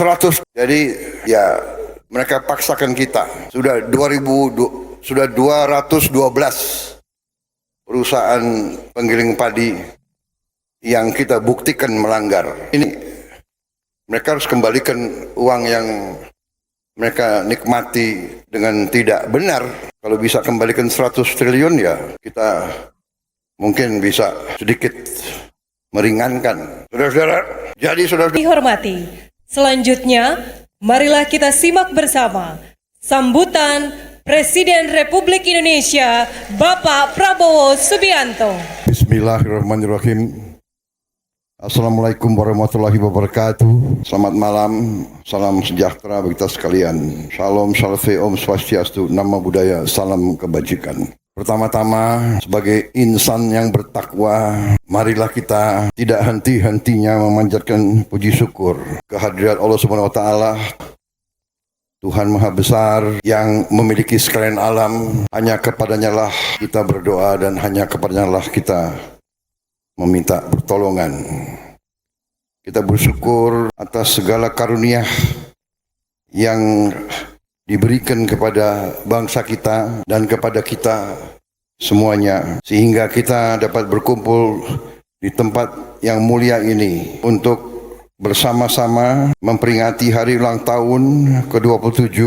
100. Jadi ya mereka paksakan kita. Sudah 212 perusahaan penggiling padi yang kita buktikan melanggar. Ini mereka harus kembalikan uang yang mereka nikmati dengan tidak benar. Kalau bisa kembalikan 100 triliun ya kita mungkin bisa sedikit meringankan. Saudara-saudara, jadi saudara Dihormati, selanjutnya marilah kita simak bersama sambutan Presiden Republik Indonesia Bapak Prabowo Subianto. Bismillahirrahmanirrahim. Assalamualaikum warahmatullahi wabarakatuh. Selamat malam, salam sejahtera bagi kita sekalian. Shalom, salve, om swastiastu, nama budaya, salam kebajikan. Pertama-tama, sebagai insan yang bertakwa, marilah kita tidak henti-hentinya memanjatkan puji syukur kehadirat Allah Subhanahu wa taala, Tuhan Maha Besar yang memiliki sekalian alam. Hanya kepadanya lah kita berdoa dan hanya kepadanya lah kita meminta pertolongan. Kita bersyukur atas segala karunia yang diberikan kepada bangsa kita dan kepada kita semuanya, sehingga kita dapat berkumpul di tempat yang mulia ini untuk bersama-sama memperingati hari ulang tahun ke-27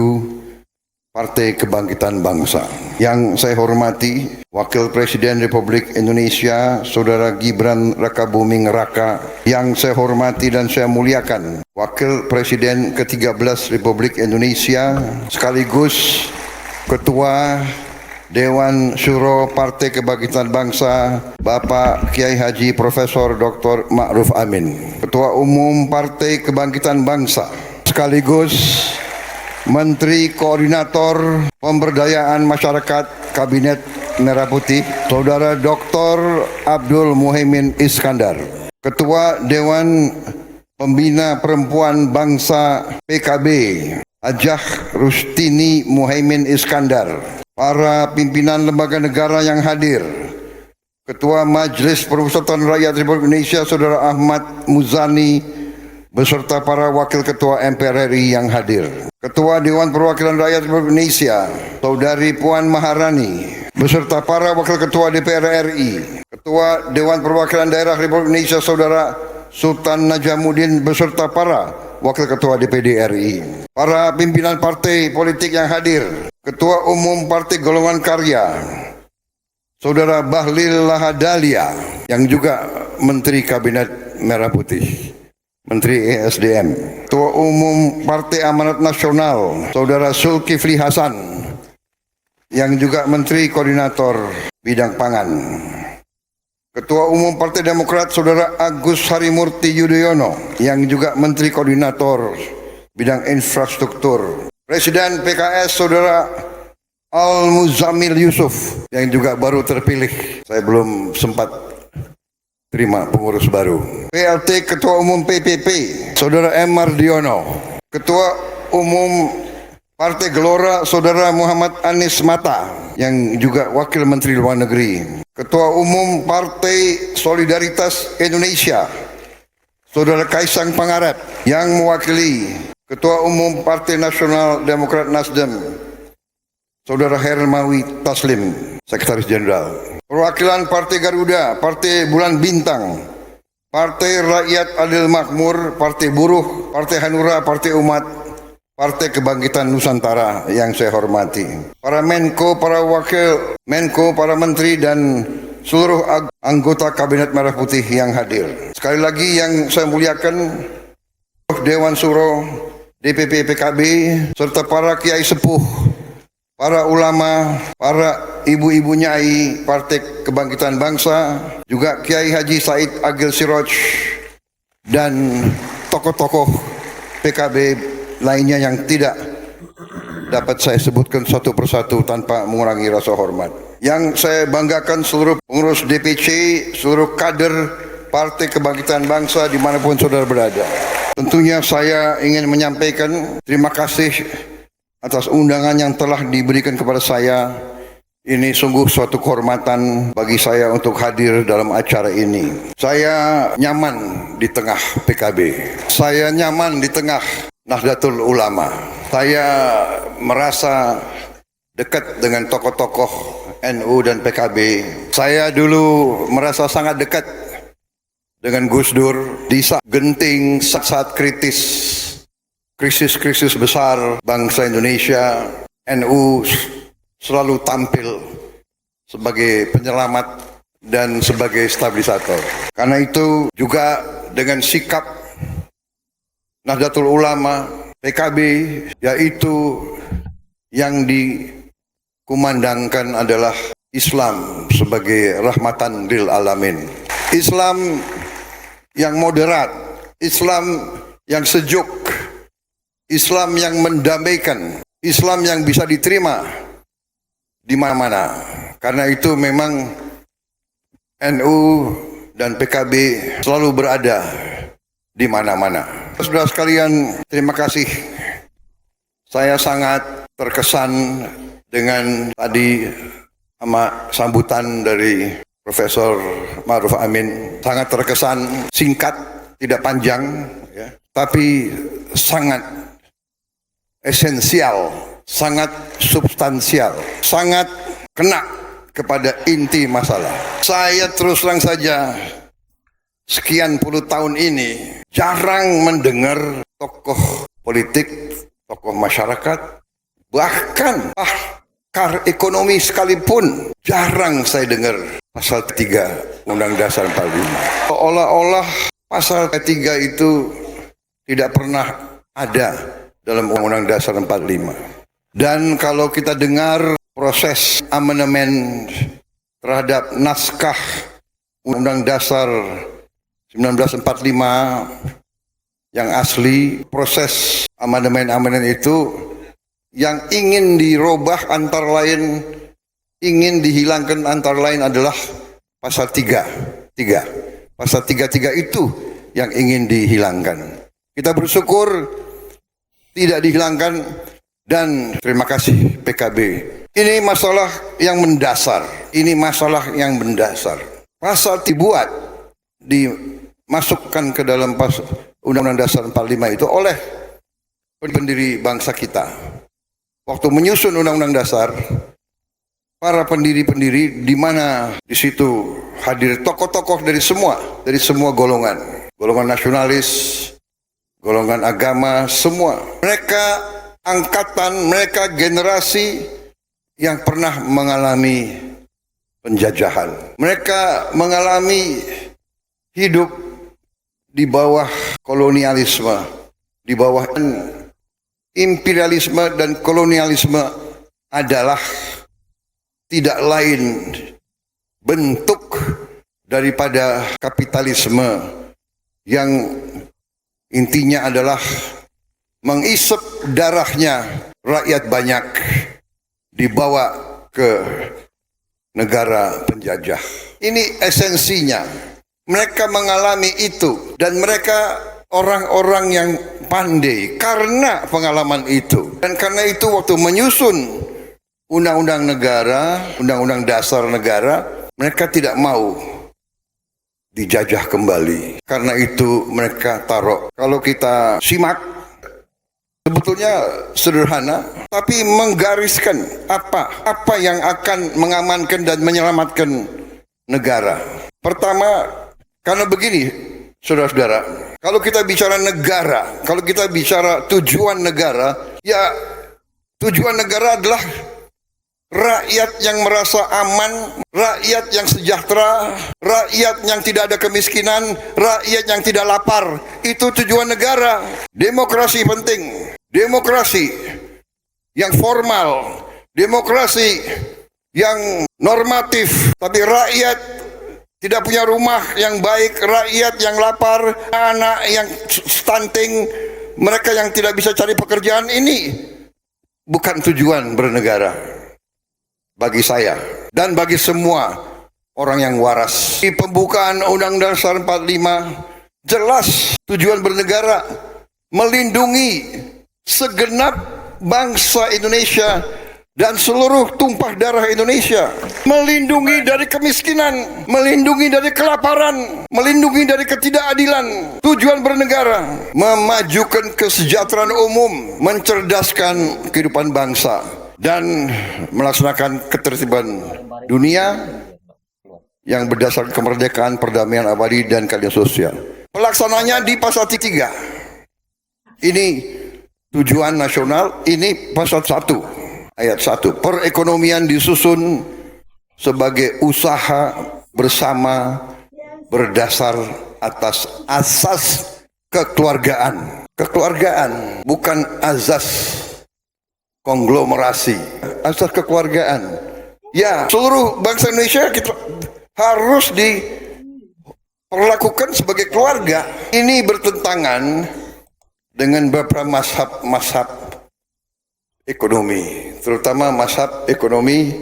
Partai Kebangkitan Bangsa. Yang saya hormati Wakil Presiden Republik Indonesia Saudara Gibran Rakabuming Raka. Yang saya hormati dan saya muliakan Wakil Presiden ke-13 Republik Indonesia sekaligus Ketua Dewan Syuro Partai Kebangkitan Bangsa Bapak Kiai Haji Profesor Dr. Ma'ruf Amin. Ketua Umum Partai Kebangkitan Bangsa sekaligus Menteri Koordinator Pemberdayaan Masyarakat Kabinet Merah Putih Saudara Dr. Abdul Muhaimin Iskandar. Ketua Dewan Pembina Perempuan Bangsa PKB Hajah Rustini Muhaimin Iskandar. Para pimpinan lembaga negara yang hadir, Ketua Majelis Permusyawaratan Rakyat Republik Indonesia Saudara Ahmad Muzani beserta para Wakil Ketua MPR RI yang hadir, Ketua Dewan Perwakilan Rakyat Republik Indonesia Saudari Puan Maharani beserta para Wakil Ketua DPR RI, Ketua Dewan Perwakilan Daerah Republik Indonesia Saudara Sultan Najamuddin beserta para Wakil Ketua DPD RI, para pimpinan partai politik yang hadir, Ketua Umum Partai Golongan Karya Saudara Bahlil Lahadalia yang juga Menteri Kabinet Merah Putih, Menteri ESDM, Ketua Umum Partai Amanat Nasional Saudara Zulkifli Hasan yang juga Menteri Koordinator Bidang Pangan, Ketua Umum Partai Demokrat Saudara Agus Harimurti Yudhoyono yang juga Menteri Koordinator Bidang Infrastruktur, Presiden PKS Saudara Al-Muzammil Yusuf yang juga baru terpilih. Saya belum sempat terima pengurus baru. PLT Ketua Umum PPP Saudara M. Mardiono, Ketua Umum Partai Gelora Saudara Muhammad Anies Mata yang juga Wakil Menteri Luar Negeri, Ketua Umum Partai Solidaritas Indonesia Saudara Kaisang Pangarep yang mewakili Ketua Umum Partai Nasional Demokrat Nasdem Saudara Hermawi Taslim, Sekretaris Jenderal. Perwakilan Partai Garuda, Partai Bulan Bintang, Partai Rakyat Adil Makmur, Partai Buruh, Partai Hanura, Partai Umat, Partai Kebangkitan Nusantara yang saya hormati. Para Menko, para Wakil Menko, para Menteri dan seluruh anggota Kabinet Merah Putih yang hadir. Sekali lagi yang saya muliakan Dewan Syuro, DPP PKB, serta para Kiai Sepuh, para ulama, para ibu-ibu nyai Partai Kebangkitan Bangsa, juga Kiai Haji Said Agil Siroj dan tokoh-tokoh PKB lainnya yang tidak dapat saya sebutkan satu persatu tanpa mengurangi rasa hormat. Yang saya banggakan seluruh pengurus DPC, seluruh kader Partai Kebangkitan Bangsa dimanapun saudara berada. Tentunya saya ingin menyampaikan terima kasih atas undangan yang telah diberikan kepada saya. Ini sungguh suatu kehormatan bagi saya untuk hadir dalam acara ini. Saya nyaman di tengah PKB. Saya nyaman di tengah Nahdlatul Ulama. Saya merasa dekat dengan tokoh-tokoh NU dan PKB. Saya dulu merasa sangat dekat dengan Gus Dur di saat genting, saat krisis besar bangsa Indonesia. NU selalu tampil sebagai penyelamat dan sebagai stabilisator. Karena itu juga dengan sikap Nahdlatul Ulama, PKB, yaitu yang dikumandangkan adalah Islam sebagai rahmatan lil alamin. Islam yang moderat, Islam yang sejuk, Islam yang mendamaikan, Islam yang bisa diterima di mana-mana. Karena itu memang NU dan PKB selalu berada di mana-mana. Saudara sekalian, terima kasih. Saya sangat terkesan dengan tadi sama sambutan dari Profesor Ma'ruf Amin. Sangat terkesan, singkat, tidak panjang, ya, tapi sangat esensial, sangat substansial, sangat kena kepada inti masalah. Saya terus terang saja, sekian puluh tahun ini jarang mendengar tokoh politik, tokoh masyarakat, bahkan pakar ekonomi sekalipun jarang saya dengar pasal 3 Undang Dasar 45. Seolah-olah pasal 3 itu tidak pernah ada dalam Undang Dasar 45. Dan kalau kita dengar proses amandemen terhadap naskah Undang Dasar 1945 yang asli, proses amandemen itu yang ingin dirubah antara lain, ingin dihilangkan antara lain adalah pasal 3. Pasal 33 itu yang ingin dihilangkan. Kita bersyukur tidak dihilangkan dan terima kasih PKB. Ini masalah yang mendasar. Ini masalah yang mendasar. Pasal dibuat, dimasukkan ke dalam Undang-Undang Dasar 45 itu oleh pendiri bangsa kita. Waktu menyusun Undang-Undang Dasar, para pendiri-pendiri di mana di situ hadir tokoh-tokoh dari semua golongan nasionalis, golongan agama, semua. Mereka angkatan, mereka generasi yang pernah mengalami penjajahan. Mereka mengalami hidup di bawah kolonialisme, di bawah imperialisme, dan kolonialisme adalah tidak lain bentuk daripada kapitalisme yang intinya adalah mengisap darahnya rakyat banyak dibawa ke negara penjajah. Ini esensinya. Mereka mengalami itu dan mereka orang-orang yang pandai karena pengalaman itu. Dan karena itu waktu menyusun undang-undang negara, undang-undang dasar negara, mereka tidak mau dijajah kembali. Karena itu mereka taruh. Kalau kita simak, sebetulnya sederhana, tapi menggariskan apa yang akan mengamankan dan menyelamatkan negara. Pertama, karena begini, saudara-saudara, kalau kita bicara negara, kalau kita bicara tujuan negara, ya tujuan negara adalah rakyat yang merasa aman, rakyat yang sejahtera, rakyat yang tidak ada kemiskinan, rakyat yang tidak lapar. Itu tujuan negara. Demokrasi penting. Demokrasi yang formal, demokrasi yang normatif, tapi rakyat tidak punya rumah yang baik, rakyat yang lapar, anak yang stunting, mereka yang tidak bisa cari pekerjaan, ini bukan tujuan bernegara bagi saya dan bagi semua orang yang waras. Di pembukaan Undang-Undang Dasar 45 jelas tujuan bernegara melindungi segenap bangsa Indonesia dan seluruh tumpah darah Indonesia, melindungi dari kemiskinan, melindungi dari kelaparan, melindungi dari ketidakadilan. Tujuan bernegara, memajukan kesejahteraan umum, mencerdaskan kehidupan bangsa, dan melaksanakan ketertiban dunia yang berdasarkan kemerdekaan, perdamaian abadi, dan keadilan sosial. Pelaksananya di pasal 3. Ini tujuan nasional, ini pasal 1. Ayat 1, perekonomian disusun sebagai usaha bersama berdasar atas asas kekeluargaan. Kekeluargaan, bukan azas konglomerasi, asas kekeluargaan. Ya, seluruh bangsa Indonesia kita harus diperlakukan sebagai keluarga. Ini bertentangan dengan beberapa mazhab ekonomi, terutama mazhab ekonomi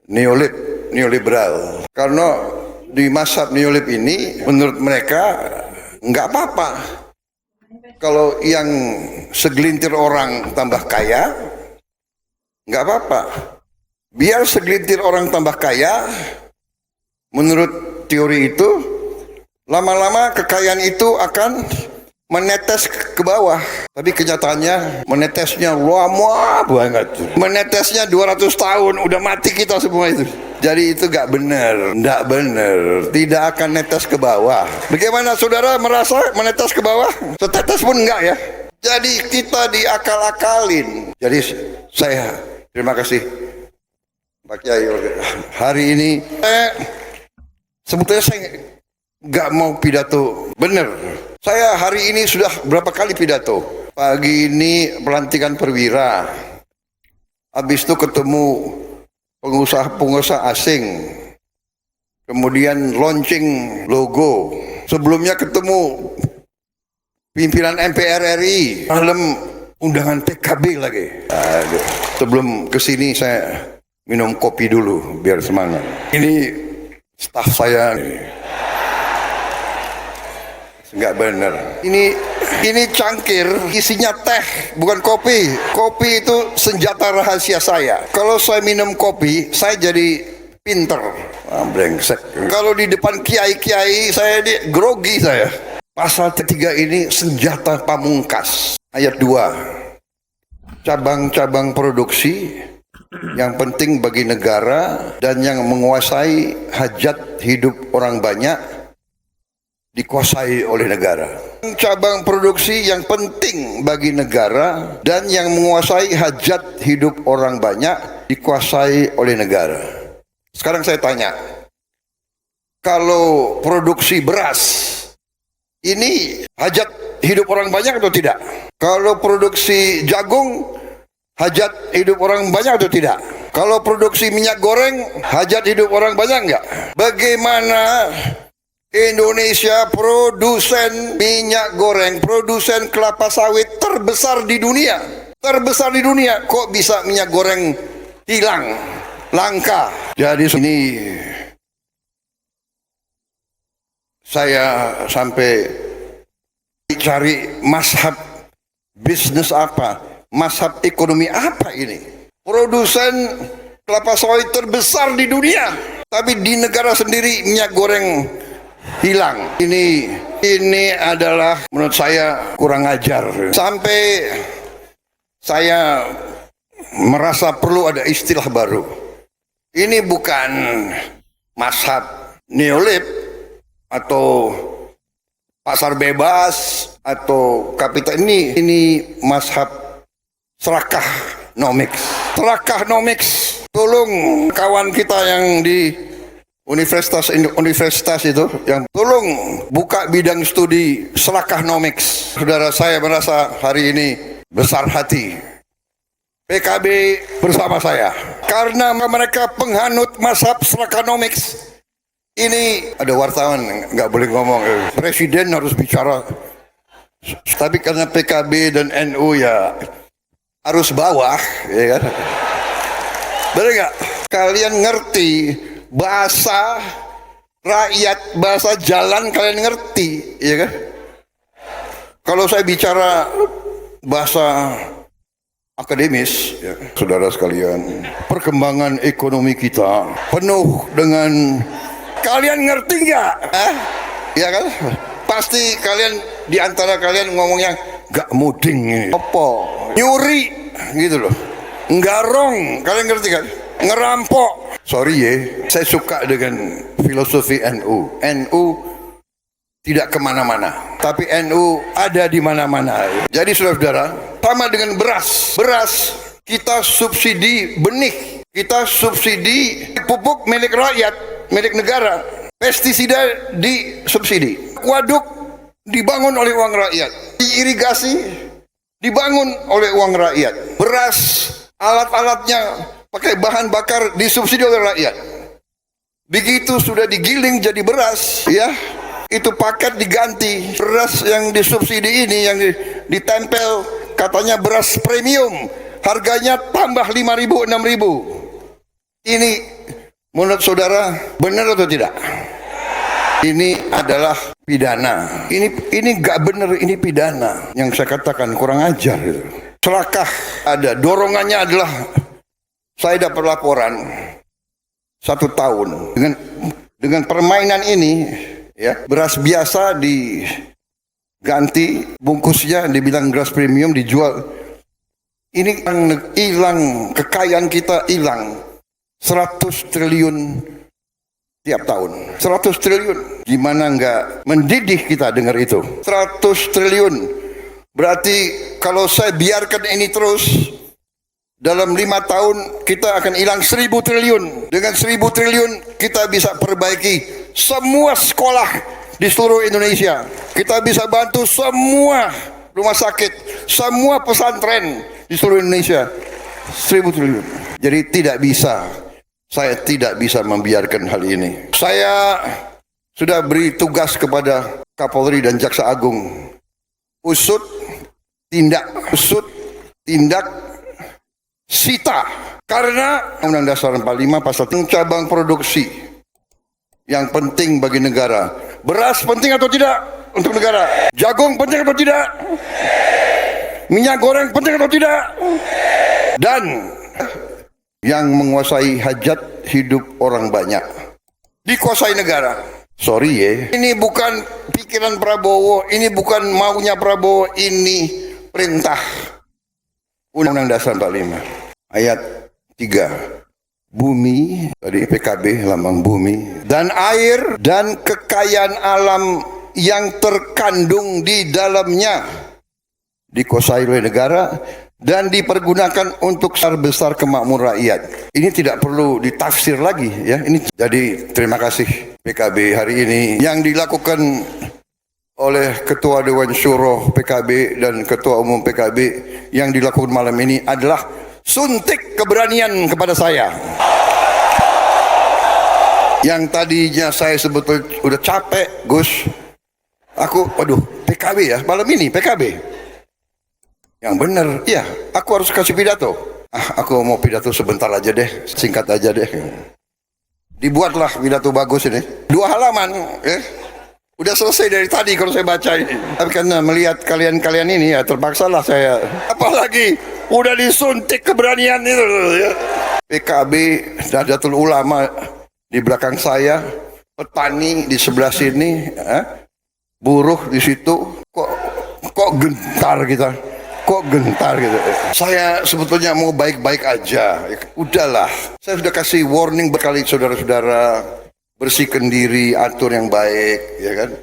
neoliberal. Karena di mazhab neolib ini, menurut mereka nggak apa-apa kalau yang segelintir orang tambah kaya, nggak apa-apa. Biar segelintir orang tambah kaya, menurut teori itu, lama-lama kekayaan itu akan menetes ke bawah. Tapi kenyataannya menetesnya lama banget. Menetesnya 200 tahun, udah mati kita semua itu. Jadi itu gak benar, gak benar. Tidak akan netes ke bawah. Bagaimana saudara merasa menetes ke bawah? Setetes pun enggak ya. Jadi kita diakal-akalin. Jadi saya terima kasih Pak Kiai. Hari ini sebetulnya saya gak mau pidato. Benar. Saya hari ini sudah berapa kali pidato. Pagi ini pelantikan perwira. Habis itu ketemu pengusaha-pengusaha asing. Kemudian launching logo. Sebelumnya ketemu pimpinan MPR RI. Malam undangan PKB lagi. Aduh. Sebelum kesini saya minum kopi dulu biar semangat. Ini staf saya nih. Enggak benar. Ini cangkir isinya teh, bukan kopi. Kopi itu senjata rahasia saya. Kalau saya minum kopi, saya jadi pinter. Brengsek. Kalau di depan kiai-kiai, saya grogi saya. Pasal 3 ini senjata pamungkas. Ayat 2. Cabang-cabang produksi yang penting bagi negara dan yang menguasai hajat hidup orang banyak dikuasai oleh negara. Cabang produksi yang penting bagi negara dan yang menguasai hajat hidup orang banyak dikuasai oleh negara. Sekarang saya tanya, kalau produksi beras ini hajat hidup orang banyak atau tidak? Kalau produksi jagung hajat hidup orang banyak atau tidak? Kalau produksi minyak goreng hajat hidup orang banyak enggak? Bagaimana Indonesia produsen minyak goreng, produsen kelapa sawit terbesar di dunia. Terbesar di dunia. Kok bisa minyak goreng hilang, langka? Jadi ini saya sampai cari mazhab bisnis apa, mazhab ekonomi apa ini. Produsen kelapa sawit terbesar di dunia, tapi di negara sendiri minyak goreng hilang. Ini adalah menurut saya kurang ajar. Sampai saya merasa perlu ada istilah baru. Ini bukan mazhab neolib atau pasar bebas atau kapital. Ini mazhab serakanomics. Serakanomics. Tolong kawan kita yang di universitas itu yang tolong buka bidang studi serakanomics. Saudara, saya merasa hari ini besar hati PKB bersama saya karena mereka penghanut mazhab serakanomics. Ini ada wartawan nggak boleh ngomong, presiden harus bicara, tapi karena PKB dan NU ya harus bawah, ya kan? Benar nggak? Kalian ngerti bahasa rakyat, bahasa jalan kalian ngerti, ya kan? Kalau saya bicara bahasa akademis, ya, saudara sekalian. Perkembangan ekonomi kita penuh dengan, kalian ngerti nggak? Ya kan? Pasti kalian, di antara kalian ngomongnya gak muding ini. Apa? Nyuri gitu loh. Nggarong, kalian ngerti kan? Ngerampok. Sorry ya, saya suka dengan filosofi NU. NU tidak kemana-mana, tapi NU ada di mana-mana. Jadi saudara-saudara, sama dengan beras. Beras kita subsidi benih, kita subsidi pupuk milik rakyat, milik negara. Pestisida disubsidi, waduk dibangun oleh uang rakyat, irigasi dibangun oleh uang rakyat, beras alat-alatnya pakai bahan bakar disubsidi oleh rakyat. Begitu sudah digiling jadi beras, ya, itu paket diganti. Beras yang disubsidi ini yang ditempel katanya beras premium, harganya tambah 5.000 6.000. Ini menurut saudara benar atau tidak? Ini adalah pidana. Ini gak benar, ini pidana. Yang saya katakan kurang ajar. Celaka ada. Dorongannya adalah, saya dapat laporan 1 tahun dengan permainan ini, ya, beras biasa diganti bungkusnya, dibilang beras premium, dijual. Ini hilang, kekayaan kita hilang. 100 triliun tiap tahun. 100 triliun. Gimana nggak mendidih kita dengar itu? 100 triliun. Berarti kalau saya biarkan ini terus, dalam 5 tahun kita akan hilang 1.000 triliun. Dengan 1.000 triliun kita bisa perbaiki semua sekolah di seluruh Indonesia. Kita bisa bantu semua rumah sakit, semua pesantren di seluruh Indonesia. 1.000 triliun. Jadi tidak bisa. Saya tidak bisa membiarkan hal ini. Saya sudah beri tugas kepada Kapolri dan Jaksa Agung. Usut, tindak, sita. Karena Undang-Undang Dasar 45 pasal cabang produksi yang penting bagi negara. Beras penting atau tidak untuk negara? Jagung penting atau tidak? Minyak goreng penting atau tidak? Dan yang menguasai hajat hidup orang banyak dikuasai negara. Sorry ya, ini bukan pikiran Prabowo, ini bukan maunya Prabowo, ini perintah Undang-Undang Dasar 45 ayat 3. Bumi, tadi PKB lambang bumi, dan air dan kekayaan alam yang terkandung di dalamnya dikuasai oleh negara dan dipergunakan untuk besar kemakmuran rakyat. Ini tidak perlu ditafsir lagi, ya. Ini jadi terima kasih PKB hari ini yang dilakukan oleh Ketua Dewan Syuro PKB dan Ketua Umum PKB yang dilakukan malam ini adalah suntik keberanian kepada saya. Yang tadinya saya sebetulnya udah capek, Gus. Waduh, PKB ya, malam ini PKB. Yang benar, iya, aku harus kasih pidato. Aku mau pidato sebentar aja deh, singkat aja deh. Dibuatlah pidato bagus ini, 2 halaman, udah selesai dari tadi kalau saya baca ini. Tapi karena melihat kalian-kalian ini, ya terpaksalah saya. Apalagi udah disuntik keberanian itu, ya. PKB, Nahdlatul Ulama di belakang saya, petani di sebelah sini, buruh di situ. Kok gentar kita? Kok gentar gitu? Saya sebetulnya mau baik-baik aja. Udahlah, saya sudah kasih warning berkali saudara-saudara, bersihkan diri, atur yang baik, ya kan?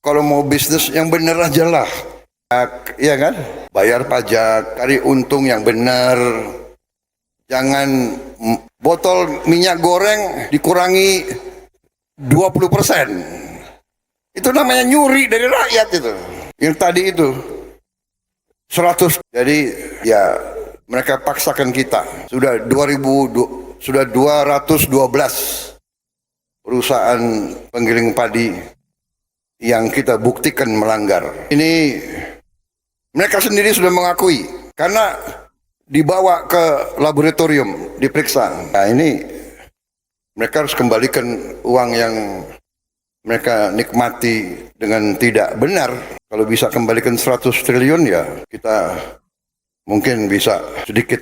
Kalau mau bisnis yang benar aja lah, ya kan? Bayar pajak, cari untung yang benar. Jangan botol minyak goreng dikurangi 20%. Itu namanya nyuri dari rakyat itu. Yang tadi itu 100. Jadi ya mereka paksakan kita. Sudah 212 perusahaan penggiling padi yang kita buktikan melanggar. Ini mereka sendiri sudah mengakui karena dibawa ke laboratorium diperiksa. Nah, ini mereka harus kembalikan uang yang mereka nikmati dengan tidak benar. Kalau bisa kembalikan 100 triliun ya kita mungkin bisa sedikit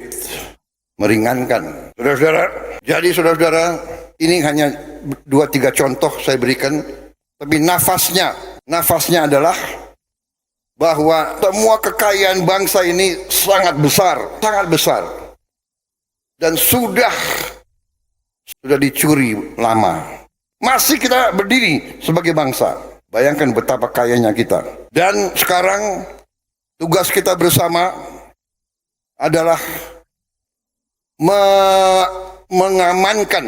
meringankan. Saudara-saudara, jadi saudara-saudara, ini hanya 2-3 contoh saya berikan, tapi nafasnya adalah bahwa semua kekayaan bangsa ini sangat besar, dan sudah dicuri lama. Masih kita berdiri sebagai bangsa. Bayangkan betapa kayanya kita. Dan sekarang tugas kita bersama adalah mengembalikan,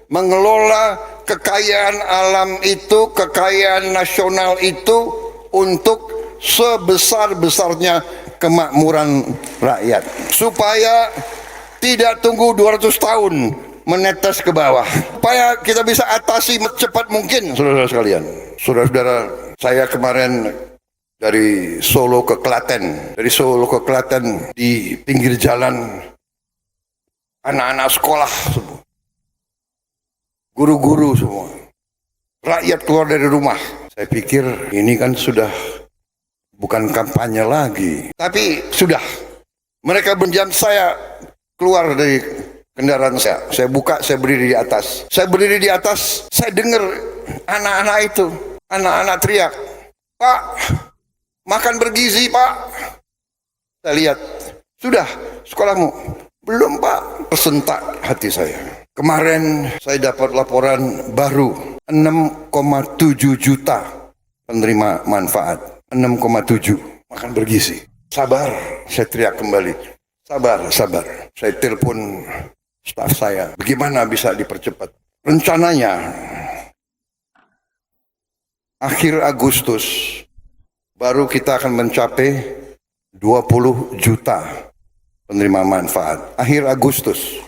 mengelola kekayaan alam itu, kekayaan nasional itu untuk sebesar-besarnya kemakmuran rakyat. Supaya tidak tunggu 200 tahun menetes ke bawah. Supaya kita bisa atasi secepat mungkin, saudara-saudara sekalian. Saudara-saudara, saya kemarin dari Solo ke Klaten. Di pinggir jalan anak-anak sekolah semua, guru-guru semua, rakyat keluar dari rumah. Saya pikir ini kan sudah bukan kampanye lagi, tapi sudah. Mereka berjam, saya keluar dari kendaraan saya buka, saya berdiri di atas. Saya dengar anak-anak teriak, "Pak, makan bergizi, Pak." Saya lihat, "Sudah sekolahmu?" "Belum, Pak." Tersentak hati saya. Kemarin saya dapat laporan baru, 6,7 juta penerima manfaat. 6,7 makan bergizi. Sabar, saya teriak kembali. Sabar. Saya telepon staf saya, bagaimana bisa dipercepat. Rencananya akhir Agustus baru kita akan mencapai 20 juta penerima manfaat. Akhir Agustus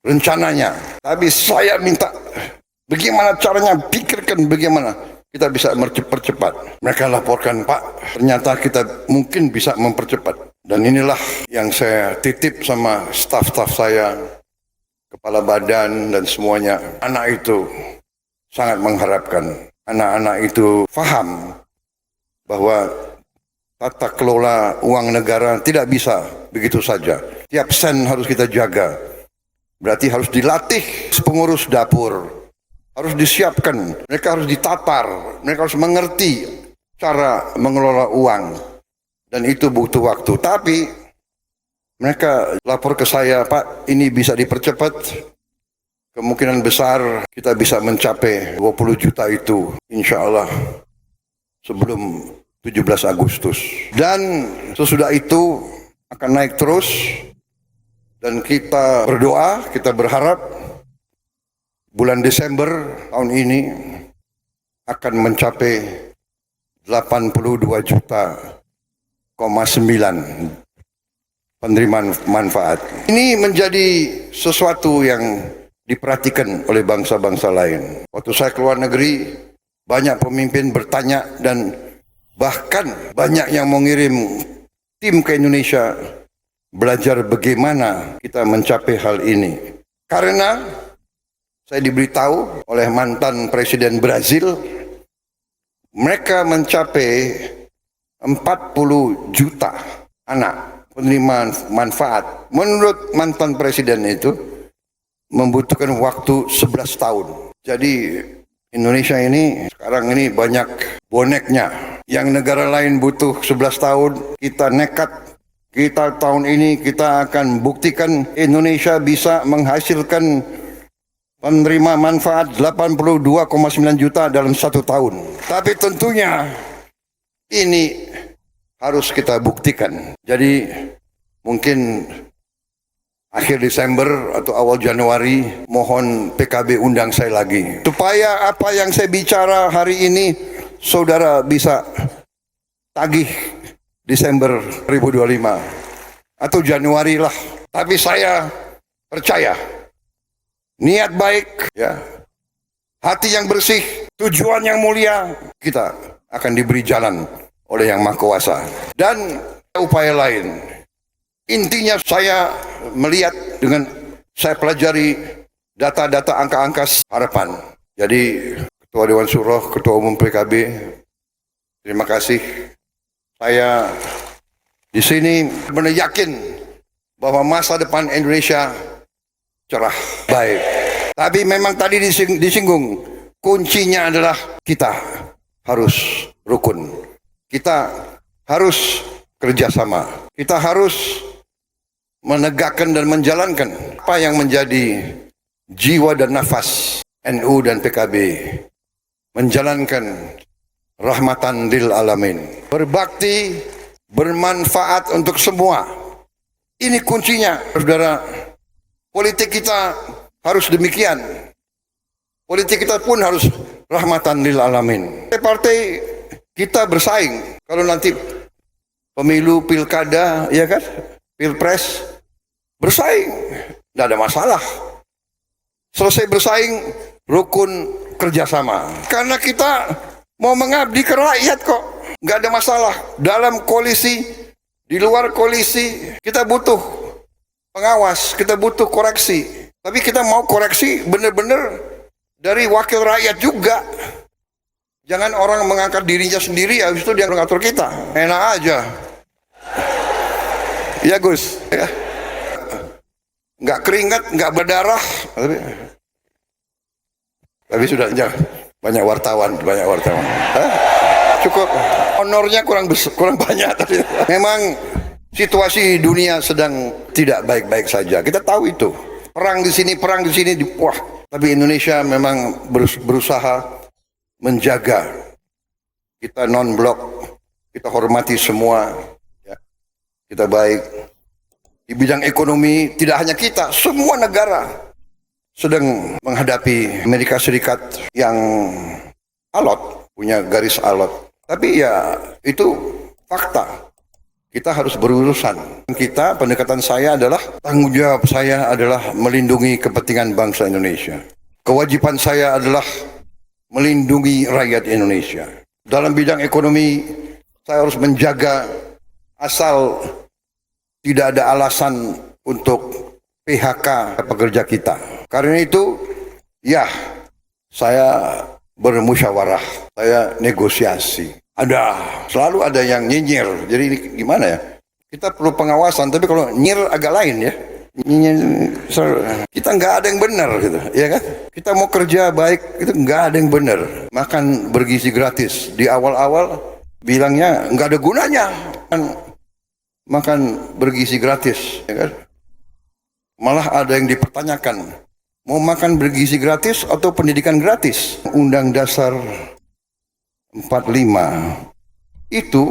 rencananya. Tapi saya minta, bagaimana caranya, pikirkan bagaimana kita bisa mempercepat. Mereka laporkan, "Pak, ternyata kita mungkin bisa mempercepat." Dan inilah yang saya titip sama staf-staf saya, kepala badan dan semuanya. Anak itu sangat mengharapkan. Anak-anak itu paham bahwa tata kelola uang negara tidak bisa begitu saja. Tiap sen harus kita jaga. Berarti harus dilatih pengurus dapur. Harus disiapkan. Mereka harus ditatar. Mereka harus mengerti cara mengelola uang. Dan itu butuh waktu. Tapi mereka lapor ke saya, "Pak, ini bisa dipercepat. Kemungkinan besar kita bisa mencapai 20 juta itu, insya Allah, sebelum 17 Agustus. Dan sesudah itu akan naik terus. Dan kita berdoa, kita berharap bulan Desember tahun ini akan mencapai 82 juta 9 penerimaan manfaat. Ini menjadi sesuatu yang diperhatikan oleh bangsa-bangsa lain. Waktu saya keluar negeri, banyak pemimpin bertanya dan bahkan banyak yang mengirim tim ke Indonesia belajar bagaimana kita mencapai hal ini. Karena saya diberitahu oleh mantan Presiden Brazil, mereka mencapai 40 juta anak penerima manfaat. Menurut mantan presiden itu membutuhkan waktu 11 tahun. Jadi Indonesia ini sekarang ini banyak boneknya. Yang negara lain butuh 11 tahun, kita nekat. Kita tahun ini kita akan buktikan Indonesia bisa menghasilkan penerima manfaat 82,9 juta dalam 1 tahun. Tapi tentunya ini harus kita buktikan. Jadi mungkin akhir Desember atau awal Januari, mohon PKB undang saya lagi. Supaya apa yang saya bicara hari ini, saudara bisa tagih Desember 2025 atau Januari lah. Tapi saya percaya, niat baik, ya, hati yang bersih, tujuan yang mulia, kita akan diberi jalan oleh Yang Maha Kuasa. Dan upaya lain, intinya saya melihat dengan saya pelajari data-data angka-angka harapan. Jadi Ketua Dewan Syuro, Ketua Umum PKB, terima kasih. Saya Di sini benar yakin bahwa masa depan Indonesia cerah, baik. Tapi memang tadi disinggung, kuncinya adalah kita harus rukun. Kita harus kerjasama. Kita harus menegakkan dan menjalankan apa yang menjadi jiwa dan nafas NU dan PKB. Menjalankan rahmatan lil alamin. Berbakti, bermanfaat untuk semua. Ini kuncinya, saudara. Politik kita harus demikian. Politik kita pun harus rahmatan lil alamin. Partai kita bersaing. Kalau nanti pemilu, pilkada, ya kan, pilpres, bersaing, tidak ada masalah. Selesai bersaing, rukun kerjasama. Karena kita mau mengabdi ke rakyat kok, nggak ada masalah. Dalam koalisi, di luar koalisi, kita butuh pengawas, kita butuh koreksi. Tapi kita mau koreksi benar-benar dari wakil rakyat juga. Jangan orang mengangkat dirinya sendiri, habis itu dia mengatur kita. Enak aja. Ya Gus, ya. Nggak keringat, nggak berdarah. Tapi sudah banyak wartawan. Hah? Cukup. Honornya kurang banyak. Tapi memang situasi dunia sedang tidak baik-baik saja. Kita tahu itu. Perang di sini, wah. Tapi Indonesia memang berusaha menjaga. Kita non-blok, kita hormati semua. Ya. Kita baik. Di bidang ekonomi, tidak hanya kita, semua negara sedang menghadapi Amerika Serikat yang alot, punya garis alot. Tapi ya itu fakta. Kita harus berurusan. Pendekatan saya adalah, tanggung jawab saya adalah melindungi kepentingan bangsa Indonesia. Kewajiban saya adalah melindungi rakyat Indonesia. Dalam bidang ekonomi, saya harus menjaga asal tidak ada alasan untuk PHK pekerja kita. Karena itu, ya, saya bermusyawarah, saya negosiasi. Selalu ada yang nyinyir. Jadi ini gimana ya? Kita perlu pengawasan, tapi kalau nyir agak lain ya. Kita nggak ada yang benar gitu, ya kan? Kita mau kerja baik, itu nggak ada yang benar. Makan bergizi gratis. Di awal-awal bilangnya nggak ada gunanya. Makan bergizi gratis, ya kan? Malah ada yang dipertanyakan, mau makan bergizi gratis atau pendidikan gratis? Undang Dasar 45 itu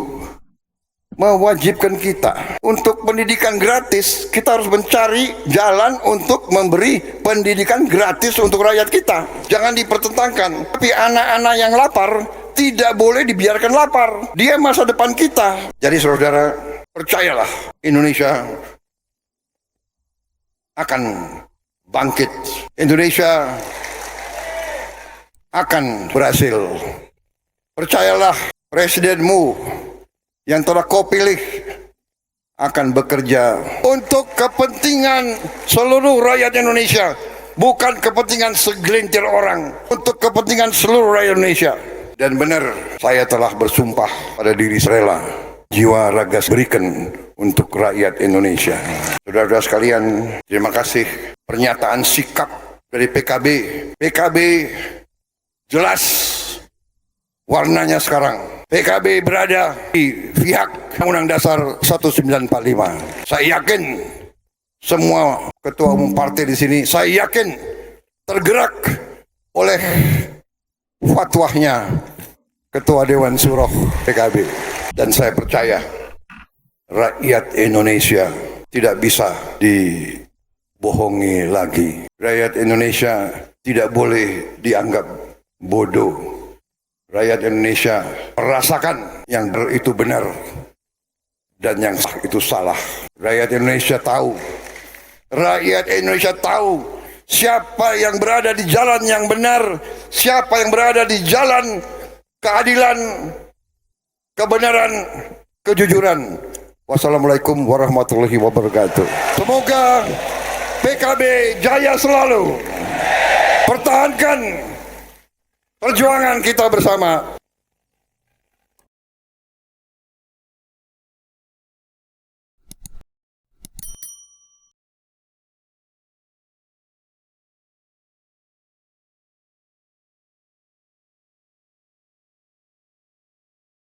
mewajibkan kita untuk pendidikan gratis. Kita harus mencari jalan untuk memberi pendidikan gratis untuk rakyat kita. Jangan dipertentangkan. Tapi anak-anak yang lapar tidak boleh dibiarkan lapar. Dia masa depan kita. Jadi saudara, percayalah, Indonesia akan bangkit. Indonesia akan berhasil. Percayalah, presidenmu yang telah kau pilih akan bekerja untuk kepentingan seluruh rakyat Indonesia, bukan kepentingan segelintir orang, untuk kepentingan seluruh rakyat Indonesia. Dan benar, saya telah bersumpah pada diri saya, jiwa raga berikan untuk rakyat Indonesia. Saudara-saudara sekalian, terima kasih pernyataan sikap dari PKB. PKB jelas warnanya sekarang. PKB berada di pihak Undang Dasar 1945. Saya yakin semua ketua umum partai di sini, saya yakin tergerak oleh fatwanya Ketua Dewan Syuro PKB. Dan saya percaya rakyat Indonesia tidak bisa dibohongi lagi. Rakyat Indonesia tidak boleh dianggap bodoh. Rakyat Indonesia merasakan yang itu benar dan yang itu salah. Rakyat Indonesia tahu. Rakyat Indonesia tahu siapa yang berada di jalan yang benar, siapa yang berada di jalan keadilan, kebenaran, kejujuran. Wassalamualaikum warahmatullahi wabarakatuh. Semoga PKB jaya selalu. Pertahankan perjuangan kita bersama.